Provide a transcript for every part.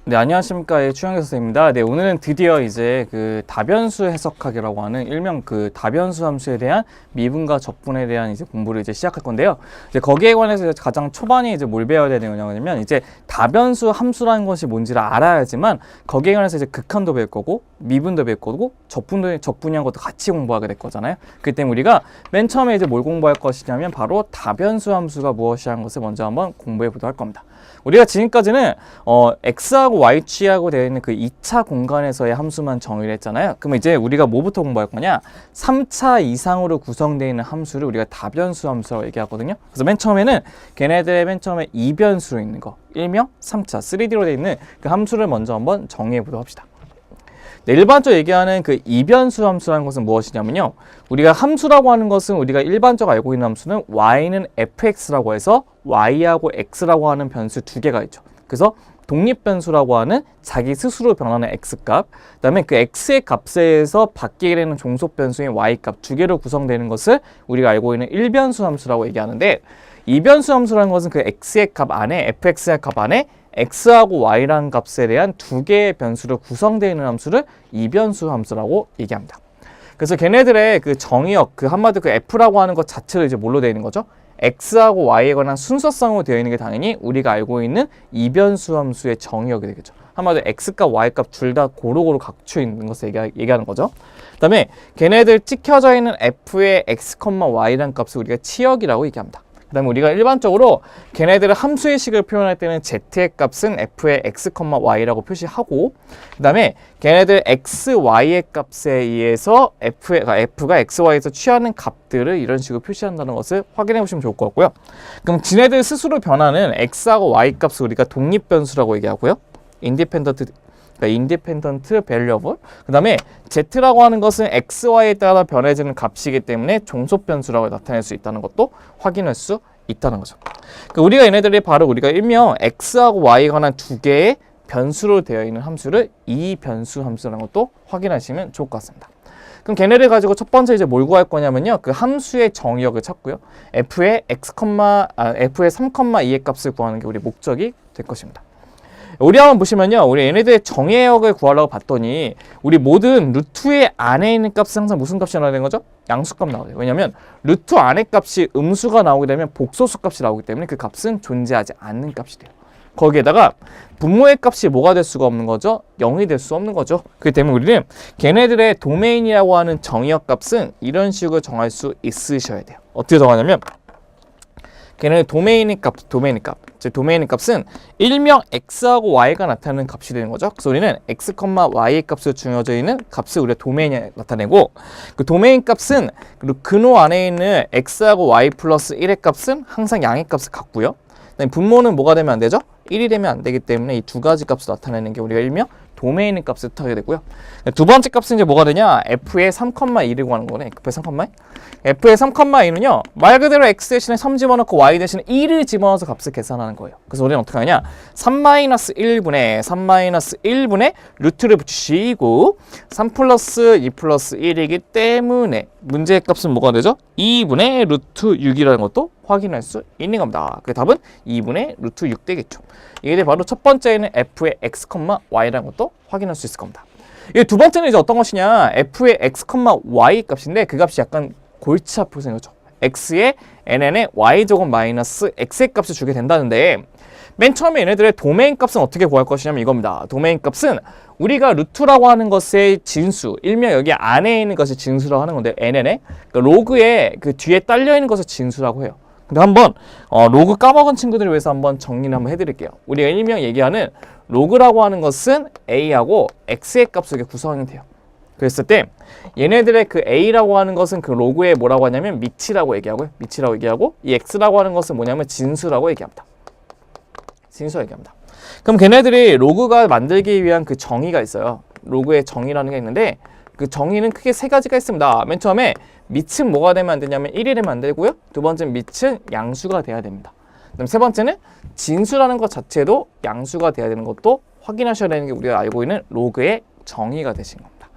네, 안녕하십니까. 예, 추영재 선생님입니다. 네, 오늘은 드디어 이제 그 다변수 해석하기라고 하는 일명 그 다변수 함수에 대한 미분과 적분에 대한 이제 공부를 이제 시작할 건데요. 이제 거기에 관해서 가장 초반에 이제 뭘 배워야 되는 거냐면 이제 다변수 함수라는 것이 뭔지를 알아야지만 거기에 관해서 이제 극한도 배울 거고 미분도 배울 거고 적분이한 것도 같이 공부하게 될 거잖아요. 그렇기 때문에 우리가 맨 처음에 이제 뭘 공부할 것이냐면 바로 다변수 함수가 무엇이라는 것을 먼저 한번 공부해 보도록 할 겁니다. 우리가 지금까지는 x하고 y치하고 되어 있는 그 2차 공간에서의 함수만 정의를 했잖아요. 그러면 이제 우리가 뭐부터 공부할 거냐? 3차 이상으로 구성되어 있는 함수를 우리가 다변수 함수라고 얘기하거든요. 그래서 맨 처음에는 걔네들의 맨 처음에 이변수로 있는 거, 일명 3차, 3D로 되어 있는 그 함수를 먼저 한번 정의해 보도록 합시다. 네, 일반적으로 얘기하는 그 이변수 함수라는 것은 무엇이냐면요. 우리가 함수라고 하는 것은 우리가 일반적으로 알고 있는 함수는 y는 fx라고 해서 y하고 x라고 하는 변수 두 개가 있죠. 그래서 독립변수라고 하는 자기 스스로 변하는 x값, 그 다음에 그 x의 값에 의해서 바뀌게 되는 종속변수인 y값 두 개로 구성되는 것을 우리가 알고 있는 일변수 함수라고 얘기하는데, 이변수 함수라는 것은 그 x의 값 안에, fx의 값 안에 x하고 y라는 값에 대한 두 개의 변수로 구성되어 있는 함수를 이변수 함수라고 얘기합니다. 그래서 걔네들의 그 정의역, 그 한마디로 그 f라고 하는 것 자체를 이제 뭘로 되어 있는 거죠? x하고 y에 관한 순서상으로 되어 있는 게 당연히 우리가 알고 있는 이변수 함수의 정의역이 되겠죠. 한마디로 x값, y값 둘 다 고루고루 갖춰 있는 것을 얘기하는 거죠. 그 다음에 걔네들 찍혀져 있는 f의 x, y라는 값을 우리가 치역이라고 얘기합니다. 그 다음에 우리가 일반적으로 걔네들의 함수의 식을 표현할 때는 z의 값은 f의 x, y라고 표시하고, 그 다음에 걔네들 x, y의 값에 의해서 f가 x, y에서 취하는 값들을 이런 식으로 표시한다는 것을 확인해 보시면 좋을 것 같고요. 그럼 지네들 스스로 변하는 x하고 y 값을 우리가 독립변수라고 얘기하고요. 인디펜던트 베리어블. 그 다음에 z라고 하는 것은 x, y에 따라 변해지는 값이기 때문에 종속변수라고 나타낼 수 있다는 것도 확인할 수 있다는 거죠. 그러니까 우리가 얘네들이 바로 우리가 일명 x하고 y에 관한 두 개의 변수로 되어 있는 함수를 이변수 함수라는 것도 확인하시면 좋을 것 같습니다. 그럼 걔네를 가지고 첫 번째 이제 뭘 구할 거냐면요. 그 함수의 정의역을 찾고요. f의 3,2의 값을 구하는 게 우리 목적이 될 것입니다. 우리 한번 보시면요. 우리 얘네들의 정의역을 구하려고 봤더니 우리 모든 루트의 안에 있는 값은 항상 무슨 값이 나오는 거죠? 양수값 나와요. 왜냐면 루트 안의 값이 음수가 나오게 되면 복소수 값이 나오기 때문에 그 값은 존재하지 않는 값이 돼요. 거기에다가 분모의 값이 뭐가 될 수가 없는 거죠? 0이 될 수 없는 거죠. 그렇기 때문에 우리는 걔네들의 도메인이라고 하는 정의역 값은 이런 식으로 정할 수 있으셔야 돼요. 어떻게 정하냐면 걔네의 도메인의 값은 일명 x하고 y가 나타내는 값이 되는 거죠. 그래서 우리는 x, y의 값으로 정해져 있는 값을 우리가 도메인에 나타내고, 그 도메인 값은 그리고 근호 안에 있는 x하고 y 플러스 1의 값은 항상 양의 값을 갖고요. 그다음에 분모는 뭐가 되면 안 되죠? 1이 되면 안 되기 때문에 이 두 가지 값을 나타내는 게 우리가 일명 도메인의 값을 뜻하게 되고요. 두 번째 값은 이제 뭐가 되냐? f의 3,2를 구하는 거네. f의 3,2는요. 말 그대로 x 대신에 3 집어넣고 y 대신에 1을 집어넣어서 값을 계산하는 거예요. 그래서 우리는 어떻게 하냐? 3-1분의 루트를 붙이시고 3 플러스 2 플러스 1이기 때문에 문제의 값은 뭐가 되죠? 2분의 루트 6이라는 것도 확인할 수 있는 겁니다. 그 답은 2분의 루트 6 되겠죠. 이게 바로 첫 번째는 f의 x, y라는 것도 확인할 수 있을 겁니다. 이 두 번째는 이제 어떤 것이냐? f의 x, y 값인데 그 값이 약간 골치 아프게 생겼죠. x의 nn의 y제곱 마이너스 x의 값을 주게 된다는데, 맨 처음에 얘네들의 도메인 값은 어떻게 구할 것이냐면 이겁니다. 도메인 값은 우리가 루트라고 하는 것의 진수, 일명 여기 안에 있는 것이 진수라고 하는 건데 nn의 그러니까 로그의 그 뒤에 딸려 있는 것을 진수라고 해요. 근데 한번 로그 까먹은 친구들을 위해서 한번 정리를 한번 해드릴게요. 우리가 일명 얘기하는 로그라고 하는 것은 a하고 x의 값으로 구성이 돼요. 그랬을 때 얘네들의 그 a라고 하는 것은 그 로그의 뭐라고 하냐면 미치라고 얘기하고 이 x라고 하는 것은 뭐냐면 진수라고 얘기합니다. 그럼 걔네들이 로그가 만들기 위한 그 정의가 있어요. 로그의 정의라는 게 있는데 그 정의는 크게 세 가지가 있습니다. 맨 처음에 밑은 뭐가 되면 안 되냐면 1이 되면 안 되고요. 두 번째는 밑은 양수가 돼야 됩니다. 그다음 세 번째는 진수라는 것 자체도 양수가 돼야 되는 것도 확인하셔야 되는 게 우리가 알고 있는 로그의 정의가 되신 겁니다.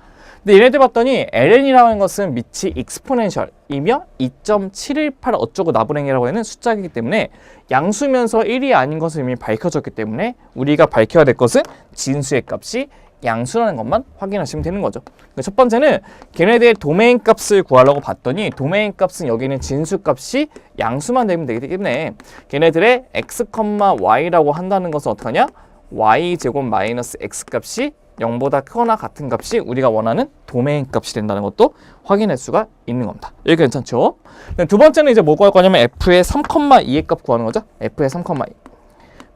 근데 얘네들 봤더니 ln이라는 것은 밑이 익스포넨셜이며 2.718 어쩌고 나부랭이라고 하는 숫자이기 때문에 양수면서 1이 아닌 것을 이미 밝혀졌기 때문에 우리가 밝혀야 될 것은 진수의 값이 양수라는 것만 확인하시면 되는 거죠. 첫 번째는 걔네들의 도메인 값을 구하려고 봤더니 도메인 값은 여기는 진수 값이 양수만 되면 되기 때문에 걔네들의 x, y라고 한다는 것은 어떻게 하냐? y제곱 마이너스 x 값이 0보다 크거나 같은 값이 우리가 원하는 도메인 값이 된다는 것도 확인할 수가 있는 겁니다. 여기 괜찮죠? 두 번째는 이제 뭐 구할 거냐면 f의 3,2의 값 구하는 거죠. f의 3,2.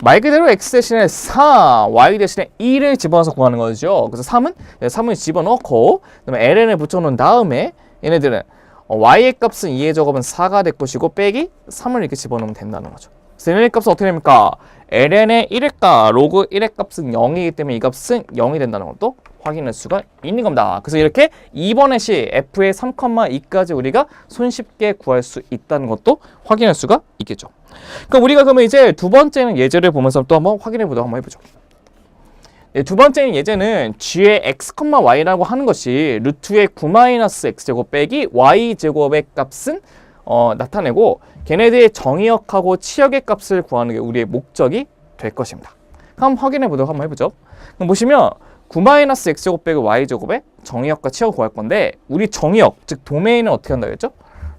말 그대로 x 대신에 4, y 대신에 2를 집어넣어서 구하는 거죠. 그래서 3을 집어넣고 그다음에 ln을 붙여놓은 다음에 얘네들은 y의 값은 2의 제곱은 4가 될 것이고 빼기 3을 이렇게 집어넣으면 된다는 거죠. 그래서 ln의 값은 어떻게 됩니까? ln의 1의 값, 로그 1의 값은 0이기 때문에 이 값은 0이 된다는 것도 확인할 수가 있는 겁니다. 그래서 이렇게 2번의 시 f의 3,2까지 우리가 손쉽게 구할 수 있다는 것도 확인할 수가 있겠죠. 그럼 우리가 그러면 이제 두 번째는 예제를 보면서 또 한번 확인해 보도록 한번 해보죠. 네, 두 번째는 예제는 g의 x, y라고 하는 것이 루트의 9-x제곱 빼기 y제곱의 값은 나타내고 걔네들의 정의역하고 치역의 값을 구하는 게 우리의 목적이 될 것입니다. 한번 확인해 보도록 한번 해보죠. 그럼 보시면 9-x제곱 빼기 y제곱의 정의역과 치역을 구할 건데 우리 정의역, 즉 도메인은 어떻게 한다고 했죠?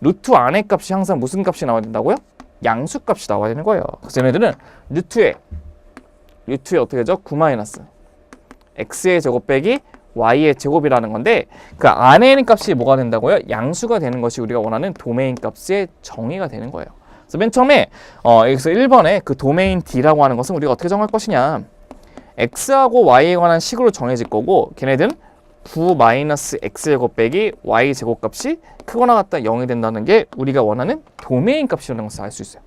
루트 안의 값이 항상 무슨 값이 나와야 된다고요? 양수 값이 나와야 되는 거예요. 그래서 얘네들은 루트에 어떻게 되죠? 9-x의 제곱 빼기 y의 제곱이라는 건데 그 안에 있는 값이 뭐가 된다고요? 양수가 되는 것이 우리가 원하는 도메인 값의 정의가 되는 거예요. 그래서 맨 처음에 여기서 1번에 그 도메인 D라고 하는 것은 우리가 어떻게 정할 것이냐? x하고 y에 관한 식으로 정해질 거고 걔네들은 9-x제곱 빼기 y제곱 값이 크거나 같다 0이 된다는 게 우리가 원하는 도메인 값이라는 것을 알 수 있어요.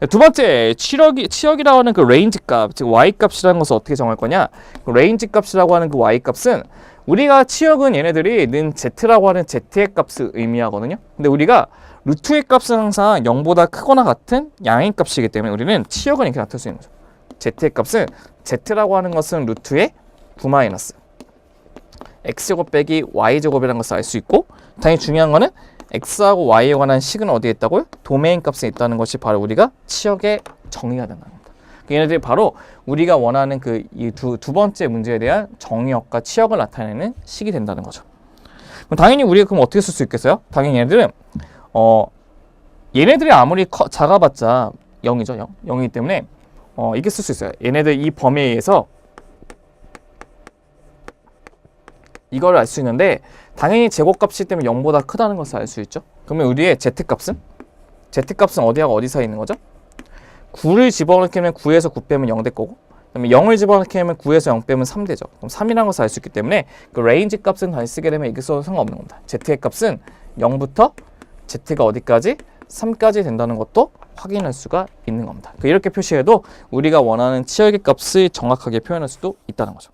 두 번째, 치역이라고 하는 그 레인지 값, 즉 y 값이라는 것을 어떻게 정할 거냐? 그 레인지 값이라고 하는 그 y 값은 우리가 치역은 얘네들이 는 z라고 하는 z의 값을 의미하거든요. 근데 우리가 루트의 값은 항상 0보다 크거나 같은 양의 값이기 때문에 우리는 치역은 이렇게 나타낼 수 있는 거죠. z의 값은 z라고 하는 것은 루트의 9- x제곱 빼기 y제곱이라는 것을 알 수 있고 당연히 중요한 거는 x하고 y에 관한 식은 어디에 있다고요? 도메인 값에 있다는 것이 바로 우리가 치역의 정의가 된다는 겁니다. 얘네들이 바로 우리가 원하는 그 두 번째 문제에 대한 정의역과 치역을 나타내는 식이 된다는 거죠. 그럼 당연히 우리가 그럼 어떻게 쓸 수 있겠어요? 당연히 얘네들은 얘네들이 아무리 작아봤자 0이죠. 0이기 때문에 이렇게 쓸 수 있어요. 얘네들 이 범위에 의해서 이걸 알 수 있는데 당연히 제곱값이 때문에 0보다 크다는 것을 알 수 있죠. 그러면 우리의 z값은 어디하고 어디 사이에 있는 거죠? 9를 집어넣게 하면 9에서 9 빼면 0 될 거고 그다음에 0을 집어넣게 하면 9에서 0 빼면 3 되죠. 그럼 3이라는 것을 알 수 있기 때문에 그 레인지 값은 다시 쓰게 되면 이게 써도 상관없는 겁니다. z의 값은 0부터 z가 어디까지? 3까지 된다는 것도 확인할 수가 있는 겁니다. 이렇게 표시해도 우리가 원하는 치역의 값을 정확하게 표현할 수도 있다는 거죠.